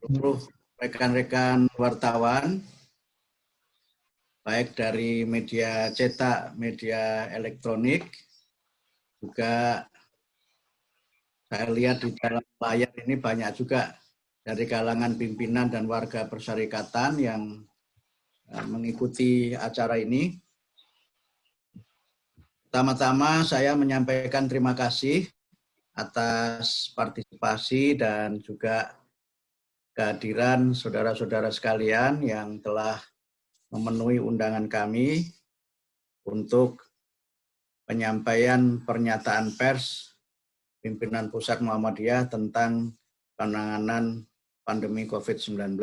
seluruh rekan-rekan wartawan, baik dari media cetak, media elektronik, juga saya lihat di dalam layar ini banyak juga dari kalangan pimpinan dan warga persyarikatan yang mengikuti acara ini. Pertama-tama saya menyampaikan terima kasih atas partisipasi dan juga kehadiran saudara-saudara sekalian yang telah memenuhi undangan kami untuk penyampaian pernyataan pers pimpinan Pusat Muhammadiyah tentang penanganan pandemi COVID-19.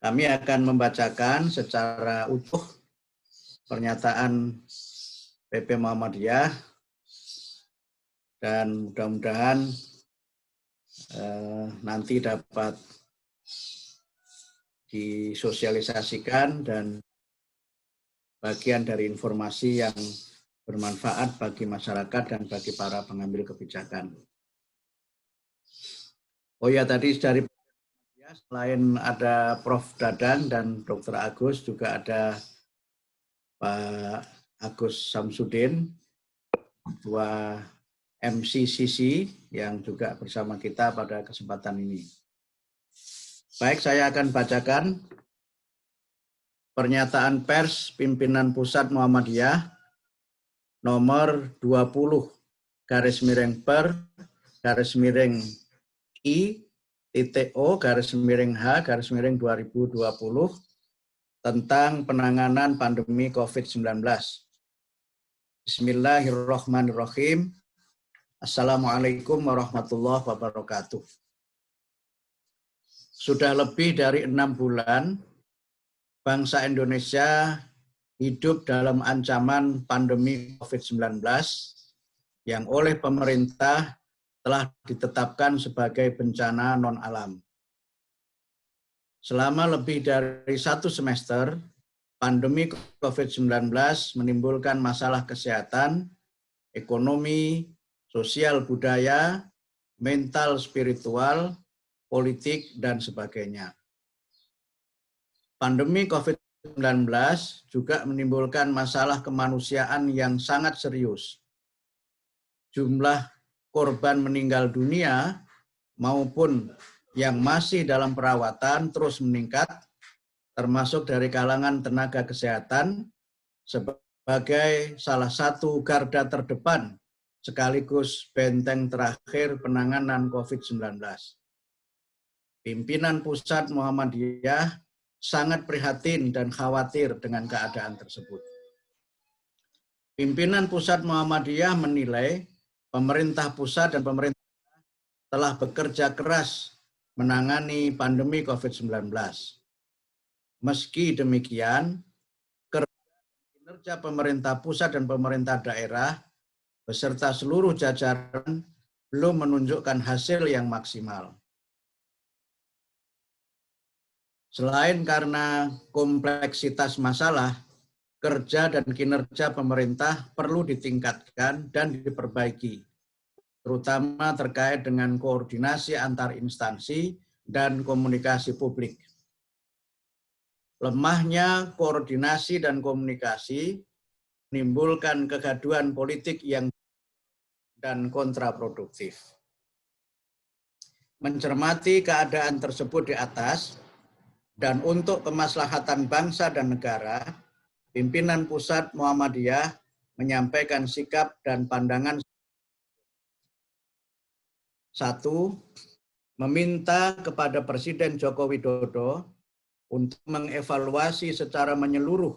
Kami akan membacakan secara utuh pernyataan PP Muhammadiyah dan mudah-mudahan nanti dapat disosialisasikan dan bagian dari informasi yang bermanfaat bagi masyarakat dan bagi para pengambil kebijakan. Oh ya, tadi dari selain ada Prof. Dadan dan Dr. Agus, juga ada Pak Agus Samsudin, Ketua MCCC yang juga bersama kita pada kesempatan ini. Baik, saya akan bacakan pernyataan pers pimpinan Pusat Muhammadiyah nomor 20/I.O/H/2020 tentang penanganan pandemi COVID-19. Bismillahirrahmanirrahim. Assalamualaikum warahmatullahi wabarakatuh. Sudah lebih dari 6 bulan, bangsa Indonesia hidup dalam ancaman pandemi COVID-19 yang oleh pemerintah telah ditetapkan sebagai bencana non-alam. Selama lebih dari 1 semester, pandemi COVID-19 menimbulkan masalah kesehatan, ekonomi, sosial budaya, mental spiritual, politik, dan sebagainya. Pandemi COVID-19 juga menimbulkan masalah kemanusiaan yang sangat serius. Jumlah korban meninggal dunia maupun yang masih dalam perawatan terus meningkat, termasuk dari kalangan tenaga kesehatan sebagai salah satu garda terdepan sekaligus benteng terakhir penanganan COVID-19. Pimpinan Pusat Muhammadiyah sangat prihatin dan khawatir dengan keadaan tersebut. Pimpinan Pusat Muhammadiyah menilai pemerintah pusat dan pemerintah telah bekerja keras menangani pandemi COVID-19. Meski demikian, kinerja pemerintah pusat dan pemerintah daerah beserta seluruh jajaran belum menunjukkan hasil yang maksimal. Selain karena kompleksitas masalah, kerja dan kinerja pemerintah perlu ditingkatkan dan diperbaiki, terutama terkait dengan koordinasi antar instansi dan komunikasi publik. Lemahnya koordinasi dan komunikasi menimbulkan kegaduhan politik yang dan kontraproduktif. Mencermati keadaan tersebut di atas, dan untuk kemaslahatan bangsa dan negara, pimpinan Pusat Muhammadiyah menyampaikan sikap dan pandangan. 1. Meminta kepada Presiden Joko Widodo untuk mengevaluasi secara menyeluruh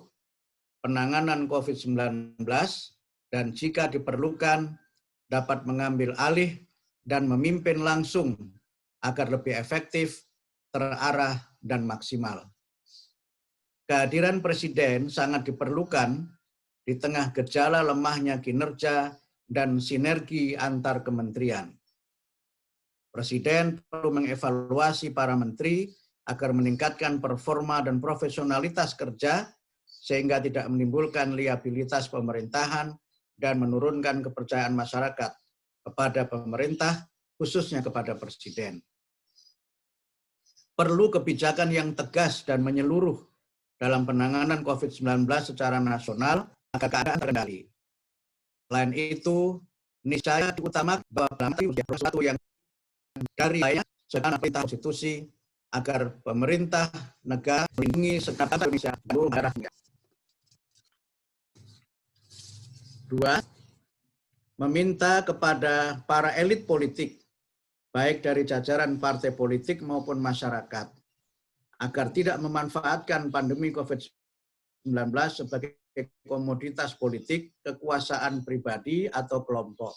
penanganan COVID-19 dan jika diperlukan dapat mengambil alih dan memimpin langsung agar lebih efektif, terarah, dan maksimal. Kehadiran Presiden sangat diperlukan di tengah gejala lemahnya kinerja dan sinergi antar kementerian. Presiden perlu mengevaluasi para menteri agar meningkatkan performa dan profesionalitas kerja sehingga tidak menimbulkan liabilitas pemerintahan dan menurunkan kepercayaan masyarakat kepada pemerintah, khususnya kepada Presiden. Perlu kebijakan yang tegas dan menyeluruh dalam penanganan COVID-19 secara nasional agar keadaan terkendali. Selain itu, niscaya diutamakan bahwa sesuatu yang dari lainnya sedang perintah konstitusi agar pemerintah negara melindungi segenap bangsa Indonesia dan seluruh daerahnya. 2. Meminta kepada para elit politik, baik dari jajaran partai politik maupun masyarakat, agar tidak memanfaatkan pandemi COVID-19 sebagai komoditas politik, kekuasaan pribadi atau kelompok.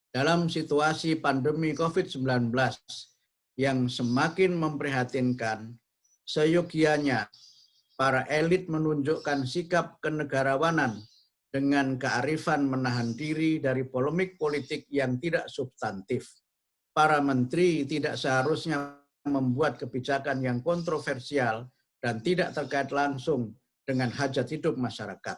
Dalam situasi pandemi COVID-19 yang semakin memprihatinkan, seyogianya para elit menunjukkan sikap kenegarawanan dengan kearifan menahan diri dari polemik politik yang tidak substantif. Para menteri tidak seharusnya membuat kebijakan yang kontroversial dan tidak terkait langsung dengan hajat hidup masyarakat.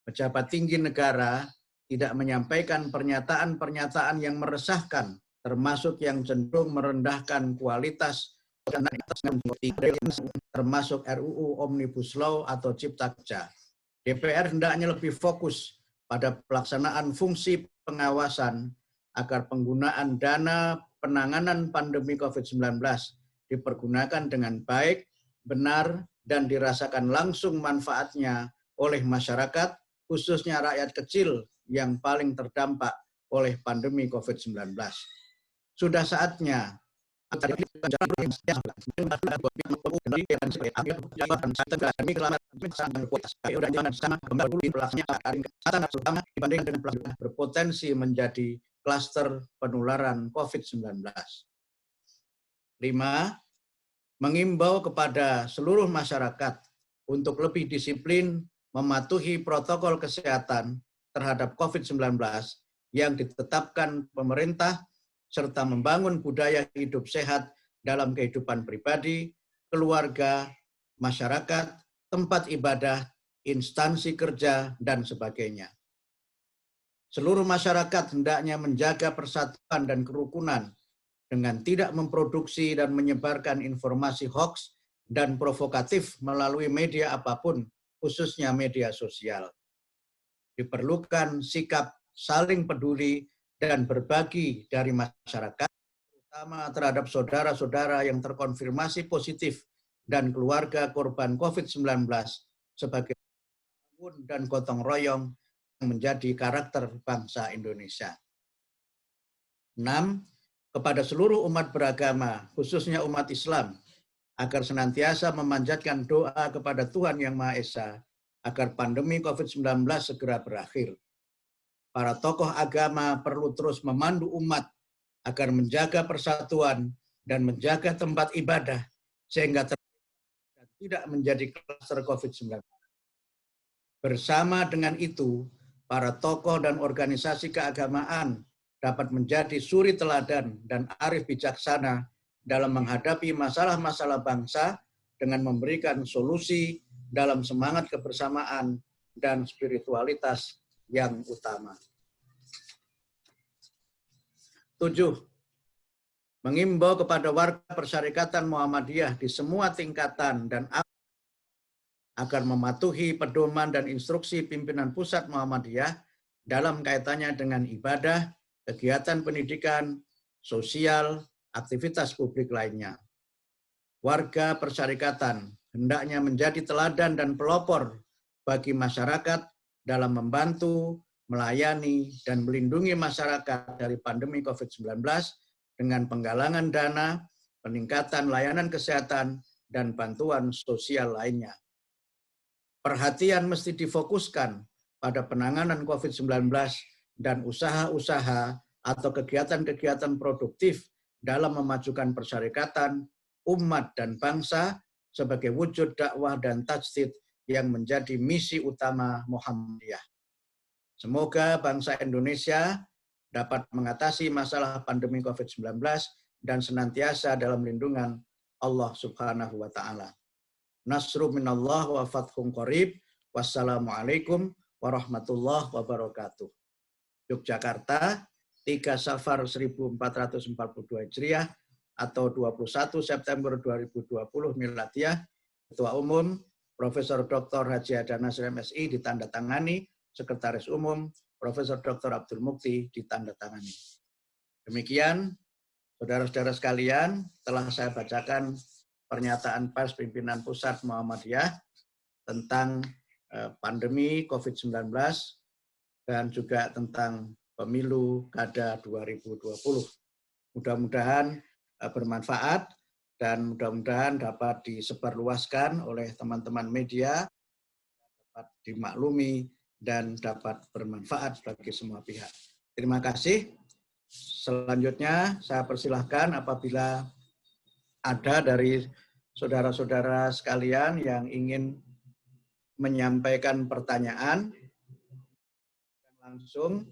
Pejabat tinggi negara tidak menyampaikan pernyataan-pernyataan yang meresahkan, termasuk yang cenderung merendahkan kualitas termasuk RUU Omnibus Law atau Cipta Kerja. DPR hendaknya lebih fokus pada pelaksanaan fungsi pengawasan agar penggunaan dana penanganan pandemi COVID-19 dipergunakan dengan baik, benar, dan dirasakan langsung manfaatnya oleh masyarakat, khususnya rakyat kecil yang paling terdampak oleh pandemi COVID-19. Sudah saatnya berpotensi menjadi klaster penularan COVID-19. 5. Mengimbau kepada seluruh masyarakat untuk lebih disiplin mematuhi protokol kesehatan terhadap COVID-19 yang ditetapkan pemerintah, serta membangun budaya hidup sehat dalam kehidupan pribadi, keluarga, masyarakat, tempat ibadah, instansi kerja, dan sebagainya. Seluruh masyarakat hendaknya menjaga persatuan dan kerukunan dengan tidak memproduksi dan menyebarkan informasi hoaks dan provokatif melalui media apapun, khususnya media sosial. Diperlukan sikap saling peduli dan berbagi dari masyarakat, terutama terhadap saudara-saudara yang terkonfirmasi positif dan keluarga korban COVID-19 sebagai tahun dan gotong royong yang menjadi karakter bangsa Indonesia. 6. Kepada seluruh umat beragama, khususnya umat Islam, agar senantiasa memanjatkan doa kepada Tuhan Yang Maha Esa agar pandemi COVID-19 segera berakhir. Para tokoh agama perlu terus memandu umat agar menjaga persatuan dan menjaga tempat ibadah sehingga tidak menjadi klaster COVID-19. Bersama dengan itu, para tokoh dan organisasi keagamaan dapat menjadi suri teladan dan arif bijaksana dalam menghadapi masalah-masalah bangsa dengan memberikan solusi dalam semangat kebersamaan dan spiritualitas yang utama. 7. Mengimbau kepada warga Persyarikatan Muhammadiyah di semua tingkatan dan agar mematuhi pedoman dan instruksi pimpinan pusat Muhammadiyah dalam kaitannya dengan ibadah, kegiatan pendidikan, sosial, aktivitas publik lainnya. Warga Persyarikatan hendaknya menjadi teladan dan pelopor bagi masyarakat dalam membantu, melayani, dan melindungi masyarakat dari pandemi COVID-19 dengan penggalangan dana, peningkatan layanan kesehatan, dan bantuan sosial lainnya. Perhatian mesti difokuskan pada penanganan COVID-19 dan usaha-usaha atau kegiatan-kegiatan produktif dalam memajukan persyarikatan, umat, dan bangsa sebagai wujud dakwah dan tajdid yang menjadi misi utama Muhammadiyah. Semoga bangsa Indonesia dapat mengatasi masalah pandemi COVID-19 dan senantiasa dalam lindungan Allah Subhanahu wa Ta'ala. Nasru minallah wa fathun qarib. Wassalamualaikum warahmatullahi wabarakatuh. Yogyakarta, 3 Safar 1442 Hijriah, atau 21 September 2020 Miladiah, Ketua Umum Profesor Dr. Haji Haidar Nasir MSI ditandatangani, Sekretaris Umum Profesor Dr. Abdul Mukti ditandatangani. Demikian, saudara-saudara sekalian, telah saya bacakan pernyataan pers pimpinan Pusat Muhammadiyah tentang pandemi COVID-19 dan juga tentang pemilu kada 2020. Mudah-mudahan bermanfaat dan mudah-mudahan dapat disebarluaskan oleh teman-teman media, dapat dimaklumi dan dapat bermanfaat bagi semua pihak. Terima kasih. Selanjutnya saya persilahkan apabila ada dari saudara-saudara sekalian yang ingin menyampaikan pertanyaan langsung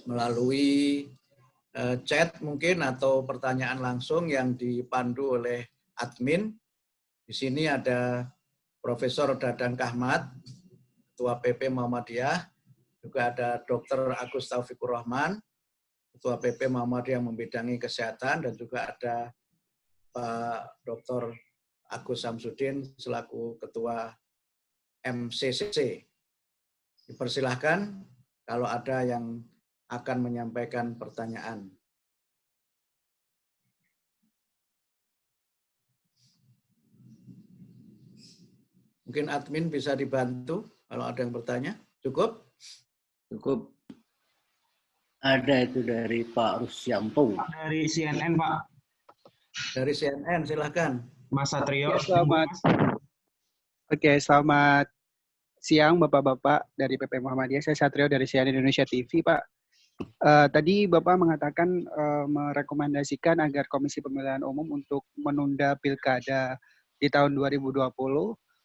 melalui chat mungkin atau pertanyaan langsung yang dipandu oleh admin. Di sini ada Profesor Dadan Kahmat, Ketua PP Muhammadiyah, juga ada Dr. Agus Taufikur Rahman, Ketua PP Muhammadiyah yang membidangi kesehatan, dan juga ada Pak Dr. Agus Samsudin selaku Ketua MCCC. Dipersilahkan kalau ada yang akan menyampaikan pertanyaan. Mungkin admin bisa dibantu kalau ada yang bertanya. Cukup? Cukup. Ada itu dari Pak Rusyanto. Dari CNN, Pak. Dari CNN, silahkan. Mas Satrio. Selamat siang Bapak-Bapak dari PP Muhammadiyah. Saya Satrio dari CNN Indonesia TV, Pak. Tadi Bapak mengatakan merekomendasikan agar Komisi Pemilihan Umum untuk menunda pilkada di tahun 2020.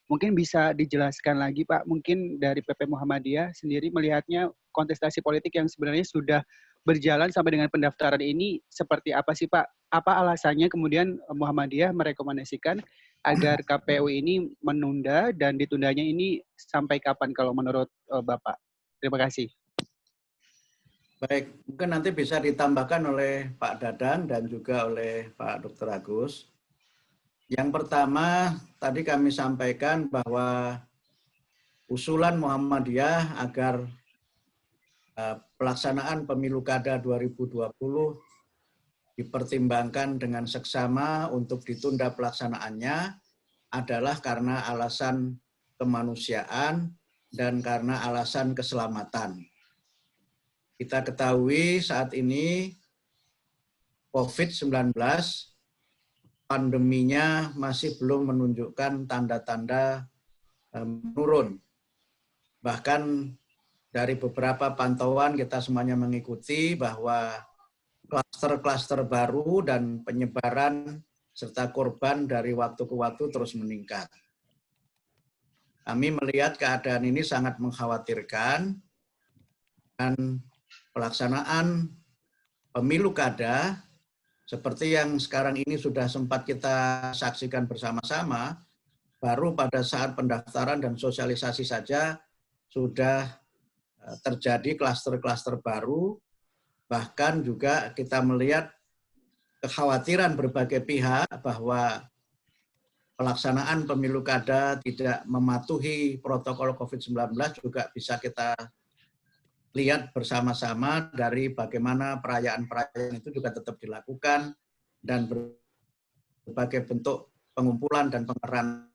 Mungkin bisa dijelaskan lagi, Pak, mungkin dari PP Muhammadiyah sendiri melihatnya kontestasi politik yang sebenarnya sudah berjalan sampai dengan pendaftaran ini seperti apa sih, Pak? Apa alasannya kemudian Muhammadiyah merekomendasikan agar KPU ini menunda dan ditundanya ini sampai kapan kalau menurut Bapak? Terima kasih. Baik, mungkin nanti bisa ditambahkan oleh Pak Dadan dan juga oleh Pak Dr. Agus. Yang pertama, tadi kami sampaikan bahwa usulan Muhammadiyah agar pelaksanaan pemilu kada 2020 dipertimbangkan dengan seksama untuk ditunda pelaksanaannya adalah karena alasan kemanusiaan dan karena alasan keselamatan. Kita ketahui saat ini COVID-19 pandeminya masih belum menunjukkan tanda-tanda menurun. Bahkan dari beberapa pantauan kita semuanya mengikuti bahwa klaster-klaster baru dan penyebaran serta korban dari waktu ke waktu terus meningkat. Kami melihat keadaan ini sangat mengkhawatirkan dan pelaksanaan pemilu kada seperti yang sekarang ini sudah sempat kita saksikan bersama-sama, baru pada saat pendaftaran dan sosialisasi saja sudah terjadi klaster-klaster baru, bahkan juga kita melihat kekhawatiran berbagai pihak bahwa pelaksanaan pemilu kada tidak mematuhi protokol COVID-19 juga bisa kita lihat bersama-sama dari bagaimana perayaan-perayaan itu juga tetap dilakukan dan berbagai bentuk pengumpulan dan pengerahan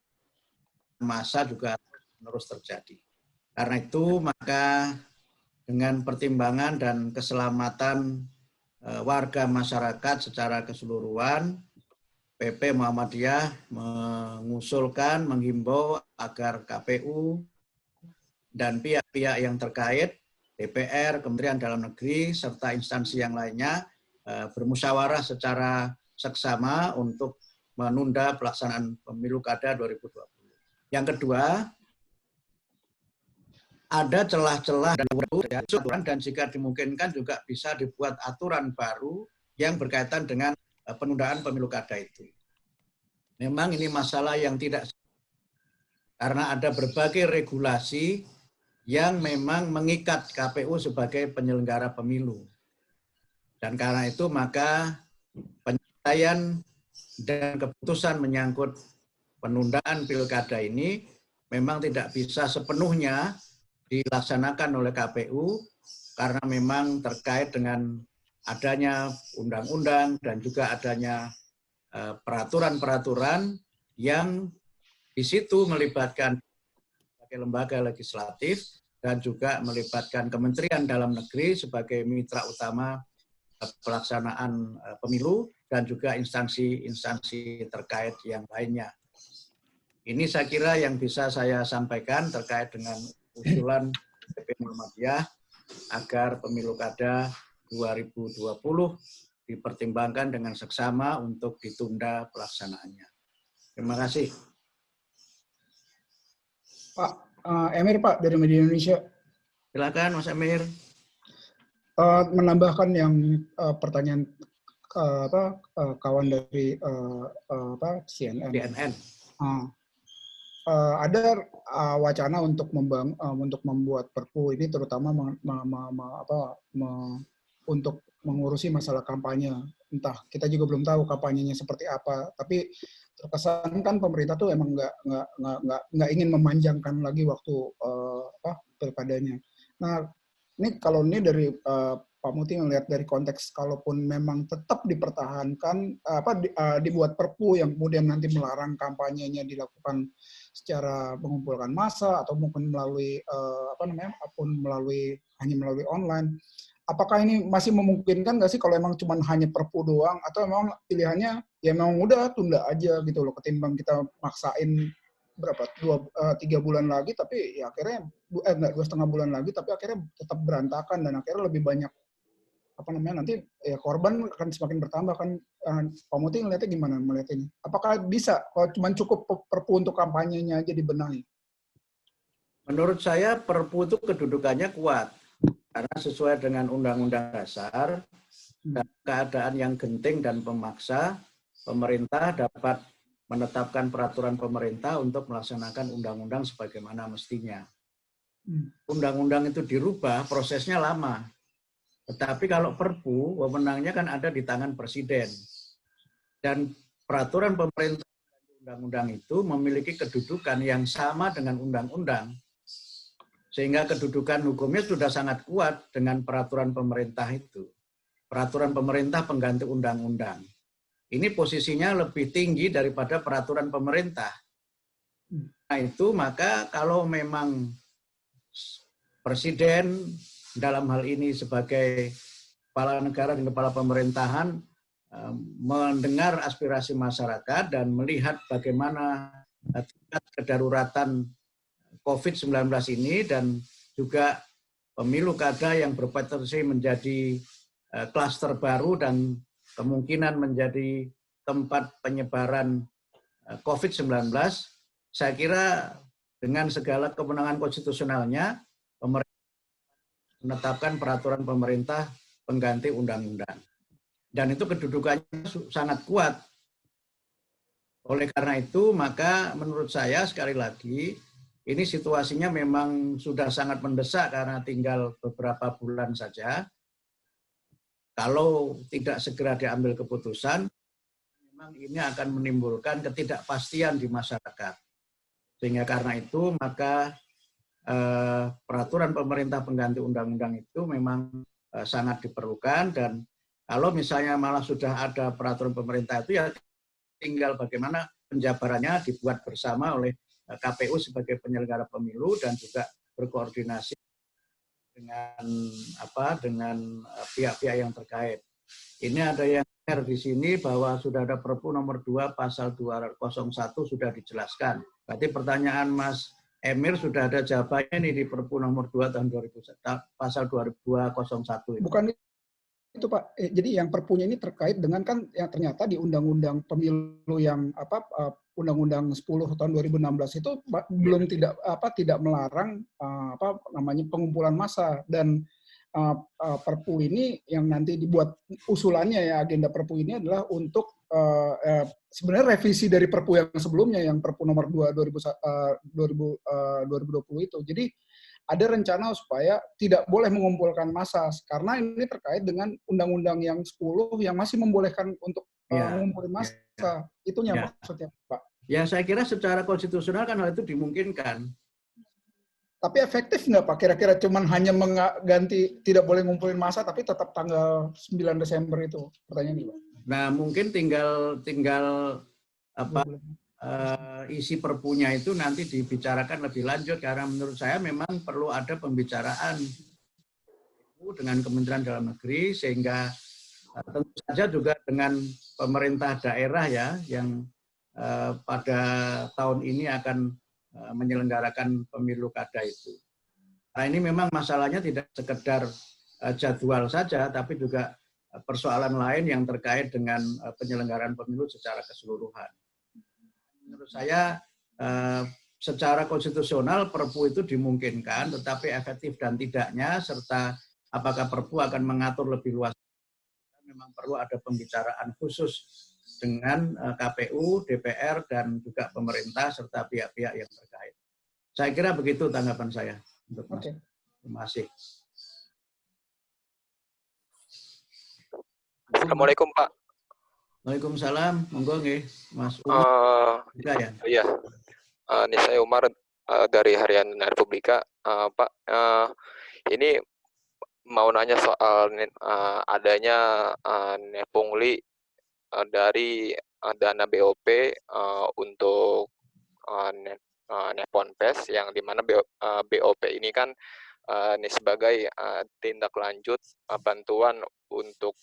massa juga terus terjadi. Karena itu maka dengan pertimbangan dan keselamatan warga masyarakat secara keseluruhan, PP Muhammadiyah mengusulkan, menghimbau agar KPU dan pihak-pihak yang terkait DPR, Kementerian Dalam Negeri, serta instansi yang lainnya bermusyawarah secara seksama untuk menunda pelaksanaan pemilu kada 2020. Yang kedua, ada celah-celah dan jika dimungkinkan juga bisa dibuat aturan baru yang berkaitan dengan penundaan pemilu kada itu. Memang ini masalah yang tidak, karena ada berbagai regulasi yang memang mengikat KPU sebagai penyelenggara pemilu. Dan karena itu maka penilaian dan keputusan menyangkut penundaan pilkada ini memang tidak bisa sepenuhnya dilaksanakan oleh KPU karena memang terkait dengan adanya undang-undang dan juga adanya peraturan-peraturan yang di situ melibatkan sebagai lembaga legislatif dan juga melibatkan Kementerian Dalam Negeri sebagai mitra utama pelaksanaan pemilu dan juga instansi-instansi terkait yang lainnya. Ini saya kira yang bisa saya sampaikan terkait dengan usulan PP Muhammadiyah agar pemilu kada 2020 dipertimbangkan dengan seksama untuk ditunda pelaksanaannya. Terima kasih. Pak Emir, Pak, dari Media Indonesia. Silakan Mas Emir. Menambahkan yang pertanyaan kawan dari CNN. Ada wacana untuk membuat Perpu ini terutama untuk mengurusi masalah kampanye. Entah, kita juga belum tahu kampanyenya seperti apa. Tapi terkesan kan pemerintah tuh emang nggak ingin memanjangkan lagi waktu pilkadanya. Nah, ini kalau ini dari Pak Muti melihat dari konteks kalaupun memang tetap dipertahankan dibuat Perpu yang kemudian nanti melarang kampanyenya dilakukan secara mengumpulkan massa atau mungkin melalui hanya melalui online. Apakah ini masih memungkinkan nggak sih kalau emang cuma hanya Perpu doang atau memang pilihannya ya memang udah tunda aja gitu loh ketimbang kita maksain berapa 3 bulan lagi tapi ya akhirnya 2,5 bulan lagi tapi akhirnya tetap berantakan dan akhirnya lebih banyak nanti ya korban akan semakin bertambah kan. Pak Muti ngeliatnya gimana melihat ini? Apakah bisa kalau cuma cukup Perpu untuk kampanyenya aja dibenahi? Menurut saya Perpu itu kedudukannya kuat karena sesuai dengan Undang-Undang Dasar dan keadaan yang genting dan pemaksa, pemerintah dapat menetapkan peraturan pemerintah untuk melaksanakan undang-undang sebagaimana mestinya. Undang-undang itu dirubah, prosesnya lama. Tetapi kalau Perpu, wewenangnya kan ada di tangan Presiden. Dan peraturan pemerintah dan undang-undang itu memiliki kedudukan yang sama dengan undang-undang. Sehingga kedudukan hukumnya sudah sangat kuat dengan peraturan pemerintah itu. Peraturan pemerintah pengganti undang-undang. Ini posisinya lebih tinggi daripada peraturan pemerintah. Nah itu maka kalau memang Presiden dalam hal ini sebagai kepala negara dan kepala pemerintahan mendengar aspirasi masyarakat dan melihat bagaimana tingkat kedaruratan COVID-19 ini dan juga pemilu kada yang berpotensi menjadi klaster baru dan kemungkinan menjadi tempat penyebaran COVID-19, saya kira dengan segala kewenangan konstitusionalnya, pemerintah menetapkan peraturan pemerintah pengganti undang-undang. Dan itu kedudukannya sangat kuat. Oleh karena itu, maka menurut saya sekali lagi, ini situasinya memang sudah sangat mendesak karena tinggal beberapa bulan saja. Kalau tidak segera diambil keputusan, memang ini akan menimbulkan ketidakpastian di masyarakat. Sehingga karena itu, maka peraturan pemerintah pengganti undang-undang itu memang sangat diperlukan. Dan kalau misalnya malah sudah ada peraturan pemerintah itu, ya tinggal bagaimana penjabarannya dibuat bersama oleh KPU sebagai penyelenggara pemilu dan juga berkoordinasi dengan pihak-pihak yang terkait. Ini ada yang di sini bahwa sudah ada Perpu nomor 2 pasal 201 sudah dijelaskan. Berarti pertanyaan Mas Emir sudah ada jawabannya nih di Perpu nomor 2 tahun 2001 pasal 201. Bukan itu Pak. Jadi yang Perpunya ini terkait dengan kan yang ternyata di Undang-Undang Pemilu yang Undang-Undang 10 tahun 2016 itu belum tidak melarang pengumpulan massa dan Perpu ini yang nanti dibuat usulannya ya agenda Perpu ini adalah untuk sebenarnya revisi dari Perpu yang sebelumnya yang Perpu nomor 2 2020 itu. Jadi ada rencana supaya tidak boleh mengumpulkan massa karena ini terkait dengan undang-undang yang 10 yang masih membolehkan untuk ngumpulin massa. Itunya maksudnya, Pak. Ya, saya kira secara konstitusional kan hal itu dimungkinkan. Tapi efektif nggak Pak? Kira-kira cuman hanya mengganti tidak boleh ngumpulin massa, tapi tetap tanggal 9 Desember itu? Pertanyaan ini, Pak. Nah, mungkin tinggal isi perpunya itu nanti dibicarakan lebih lanjut, karena menurut saya memang perlu ada pembicaraan dengan Kementerian Dalam Negeri, sehingga tentu saja juga dengan pemerintah daerah ya yang pada tahun ini akan menyelenggarakan pemilu kada itu. Nah, ini memang masalahnya tidak sekedar jadwal saja, tapi juga persoalan lain yang terkait dengan penyelenggaraan pemilu secara keseluruhan. Menurut saya secara konstitusional Perpu itu dimungkinkan, tetapi efektif dan tidaknya serta apakah Perpu akan mengatur lebih luas, memang perlu ada pembicaraan khusus dengan KPU, DPR, dan juga pemerintah serta pihak-pihak yang terkait. Saya kira begitu tanggapan saya. Oke. Terima kasih. Assalamualaikum Pak. Waalaikumsalam. Monggo nggih, Mas Umar. Iya. Ini saya Umar dari Harian Republika. Pak, ini mau nanya soal adanya pungli dari dana BOP untuk Ponpes, yang dimana BOP ini kan ini sebagai tindak lanjut bantuan untuk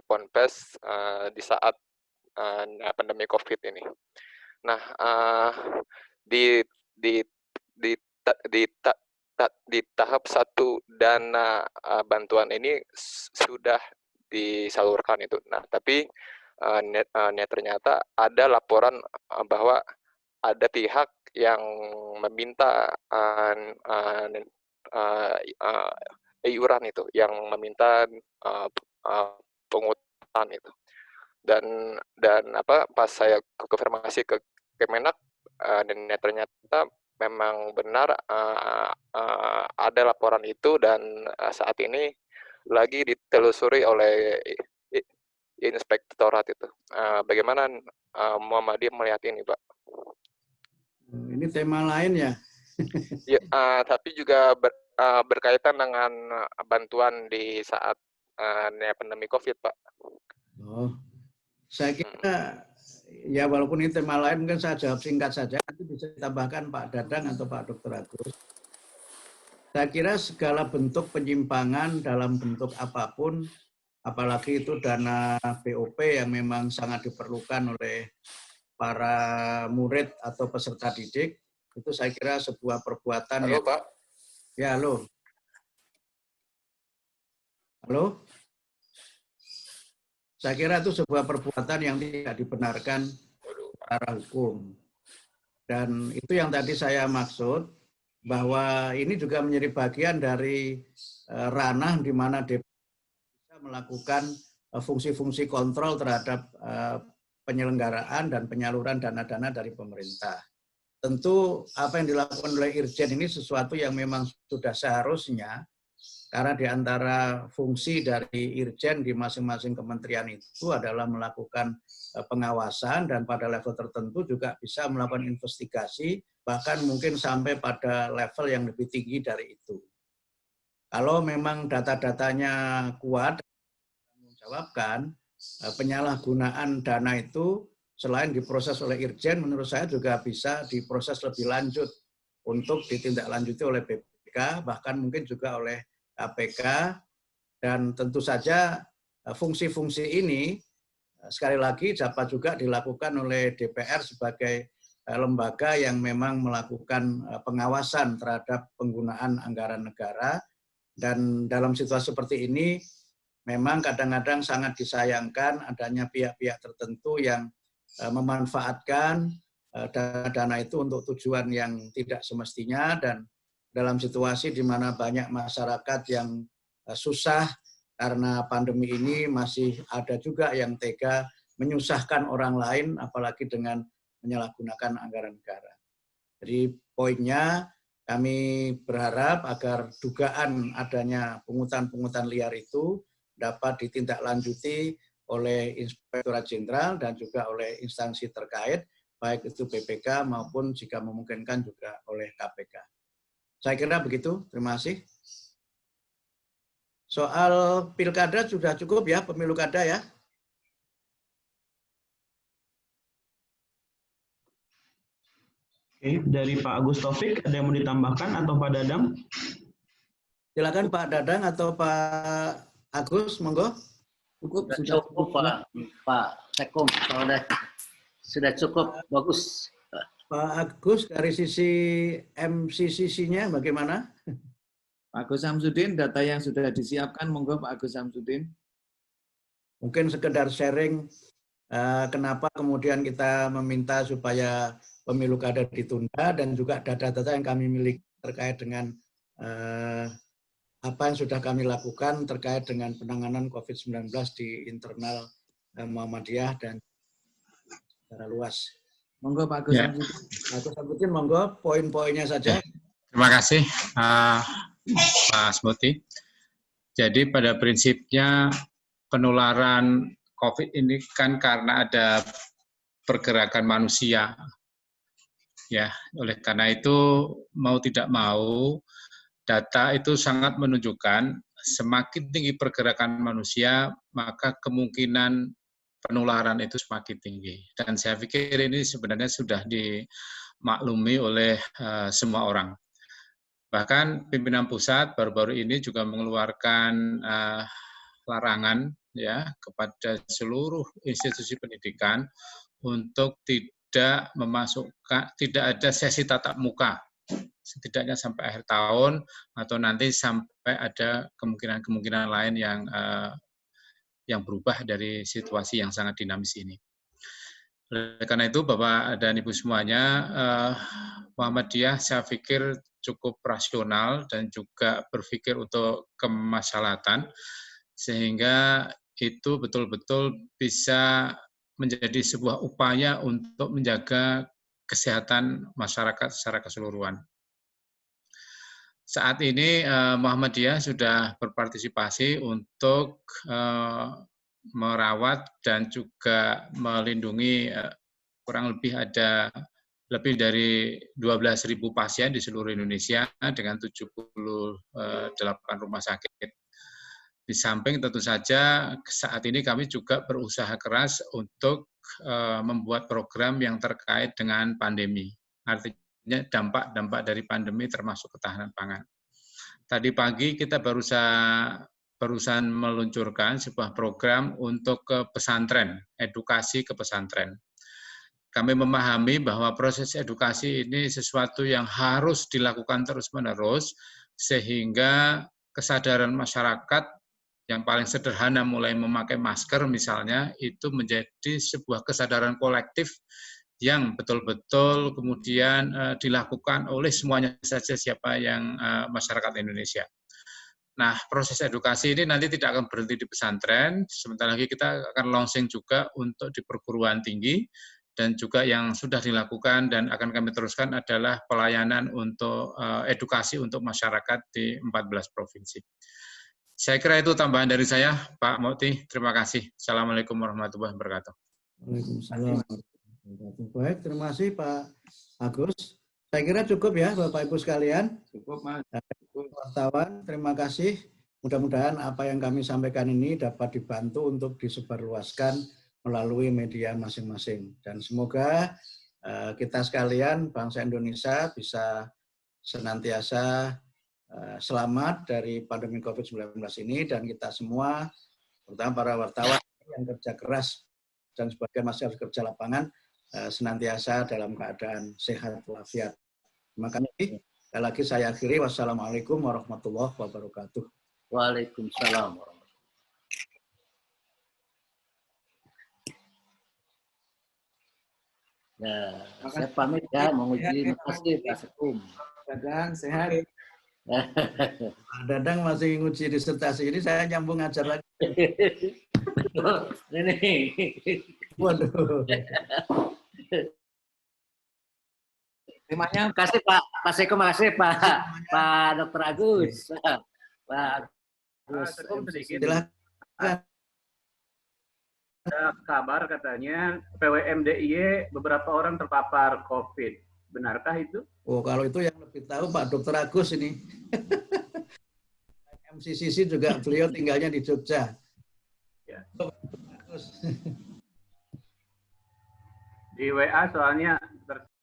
Ponpes di saat pandemi COVID ini. Nah, di tahap 1 dana bantuan ini sudah disalurkan itu. Nah, tapi ternyata ada laporan bahwa ada pihak yang meminta iuran itu, yang meminta pungutan itu. Dan pas saya konfirmasi ke Kemenak, dan ternyata memang benar ada laporan itu, dan saat ini lagi ditelusuri oleh Inspektorat itu. Bagaimana Muhammadiyah melihat ini, Pak? Ini tema lain ya? Ya, tapi juga berkaitan dengan bantuan di saat pandemi COVID, Pak. Oh, saya kira ya walaupun ini tema lain, mungkin saya jawab singkat saja. Nanti bisa ditambahkan Pak Dadang atau Pak Dr. Agus. Saya kira segala bentuk penyimpangan dalam bentuk apapun, apalagi itu dana BOP yang memang sangat diperlukan oleh para murid atau peserta didik, itu saya kira sebuah perbuatan. Halo, Pak. Ya, halo. Halo? Saya kira itu sebuah perbuatan yang tidak dibenarkan secara hukum. Dan itu yang tadi saya maksud, bahwa ini juga menjadi bagian dari ranah di mana DPR bisa melakukan fungsi-fungsi kontrol terhadap penyelenggaraan dan penyaluran dana-dana dari pemerintah. Tentu apa yang dilakukan oleh Irjen ini sesuatu yang memang sudah seharusnya, karena di antara fungsi dari Irjen di masing-masing kementerian itu adalah melakukan pengawasan dan pada level tertentu juga bisa melakukan investigasi, bahkan mungkin sampai pada level yang lebih tinggi dari itu. Kalau memang data-datanya kuat, menjawabkan penyalahgunaan dana itu selain diproses oleh Irjen, menurut saya juga bisa diproses lebih lanjut untuk ditindaklanjuti oleh BPK, bahkan mungkin juga oleh KPK, dan tentu saja fungsi-fungsi ini sekali lagi dapat juga dilakukan oleh DPR sebagai lembaga yang memang melakukan pengawasan terhadap penggunaan anggaran negara. Dan dalam situasi seperti ini memang kadang-kadang sangat disayangkan adanya pihak-pihak tertentu yang memanfaatkan dana itu untuk tujuan yang tidak semestinya, dan dalam situasi di mana banyak masyarakat yang susah karena pandemi ini, masih ada juga yang tega menyusahkan orang lain, apalagi dengan menyalahgunakan anggaran negara. Jadi poinnya, kami berharap agar dugaan adanya pungutan-pungutan liar itu dapat ditindaklanjuti oleh Inspektorat Jenderal dan juga oleh instansi terkait, baik itu BPK maupun jika memungkinkan juga oleh KPK. Saya kira begitu, terima kasih. Soal pilkada sudah cukup ya, pemilu kada ya. Oke, dari Pak Agus Taufik, ada yang mau ditambahkan atau Pak Dadang? Silakan Pak Dadang atau Pak Agus, monggo. Sudah cukup Pak Sekum, sudah cukup bagus. Pak Agus, dari sisi MCCC-nya bagaimana? Pak Agus Samsudin, data yang sudah disiapkan, monggo Pak Agus Samsudin. Mungkin sekedar sharing kenapa kemudian kita meminta supaya pemilu kada ditunda dan juga data-data yang kami miliki terkait dengan apa yang sudah kami lakukan terkait dengan penanganan COVID-19 di internal Muhammadiyah dan secara luas. Monggo Pak Agus Samsudin. Pak Agus Samsudin, monggo poin-poinnya saja. Terima kasih Pak Smuti. Jadi pada prinsipnya penularan COVID ini kan karena ada pergerakan manusia. Ya, oleh karena itu mau tidak mau data itu sangat menunjukkan semakin tinggi pergerakan manusia, maka kemungkinan penularan itu semakin tinggi. Dan saya pikir ini sebenarnya sudah dimaklumi oleh semua orang. Bahkan pimpinan pusat baru-baru ini juga mengeluarkan larangan ya kepada seluruh institusi pendidikan untuk tidak ada sesi tatap muka setidaknya sampai akhir tahun atau nanti sampai ada kemungkinan lain yang berubah dari situasi yang sangat dinamis ini. Oleh karena itu, Bapak dan Ibu semuanya, Muhammadiyah saya pikir cukup rasional dan juga berpikir untuk kemaslahatan, sehingga itu betul-betul bisa menjadi sebuah upaya untuk menjaga kesehatan masyarakat secara keseluruhan. Saat ini Muhammadiyah sudah berpartisipasi untuk merawat dan juga melindungi kurang lebih ada lebih dari 12.000 pasien di seluruh Indonesia dengan 78 rumah sakit. Di samping tentu saja saat ini kami juga berusaha keras untuk membuat program yang terkait dengan pandemi. Artinya dampak-dampak dari pandemi termasuk ketahanan pangan. Tadi pagi kita barusan meluncurkan sebuah program untuk ke pesantren, edukasi ke pesantren. Kami memahami bahwa proses edukasi ini sesuatu yang harus dilakukan terus-menerus, sehingga kesadaran masyarakat yang paling sederhana mulai memakai masker misalnya, itu menjadi sebuah kesadaran kolektif yang betul-betul kemudian dilakukan oleh semuanya saja siapa yang masyarakat Indonesia. Nah, proses edukasi ini nanti tidak akan berhenti di pesantren, sebentar lagi kita akan launching juga untuk di perguruan tinggi, dan juga yang sudah dilakukan dan akan kami teruskan adalah pelayanan untuk edukasi untuk masyarakat di 14 provinsi. Saya kira itu tambahan dari saya, Pak Mukti. Terima kasih. Assalamualaikum warahmatullahi wabarakatuh. Waalaikumsalam. Baik, terima kasih Pak Agus. Saya kira cukup ya Bapak Ibu sekalian. Cukup Mas. Wartawan, terima kasih. Mudah-mudahan apa yang kami sampaikan ini dapat dibantu untuk disebarluaskan melalui media masing-masing. Dan semoga kita sekalian, bangsa Indonesia bisa senantiasa selamat dari pandemi COVID-19 ini, dan kita semua, terutama para wartawan yang kerja keras dan sebagai masyarakat kerja lapangan, senantiasa dalam keadaan sehat walafiat. Terima kasih. Sekali lagi saya akhiri. Wassalamualaikum warahmatullahi wabarakatuh. Waalaikumsalam warahmatullahi wabarakatuh. Nah, saya pamit ya, menguji. Terima kasih Pak Sekum. Dadang, sehat. Pak Dadang masih nguji disertasi ini, saya nyambung ngajar lagi. Ini. Waduh. Temanya Kasih Pak Sekum, kasih Pak Dr. Agus. Pak Agus. sedikit. Silakan. Ada kabar katanya PWM DIY beberapa orang terpapar COVID. Benarkah itu? Oh, kalau itu yang lebih tahu Pak Dr. Agus ini. MCCC juga beliau tinggalnya di Jogja. Ya. Agus. Di WA soalnya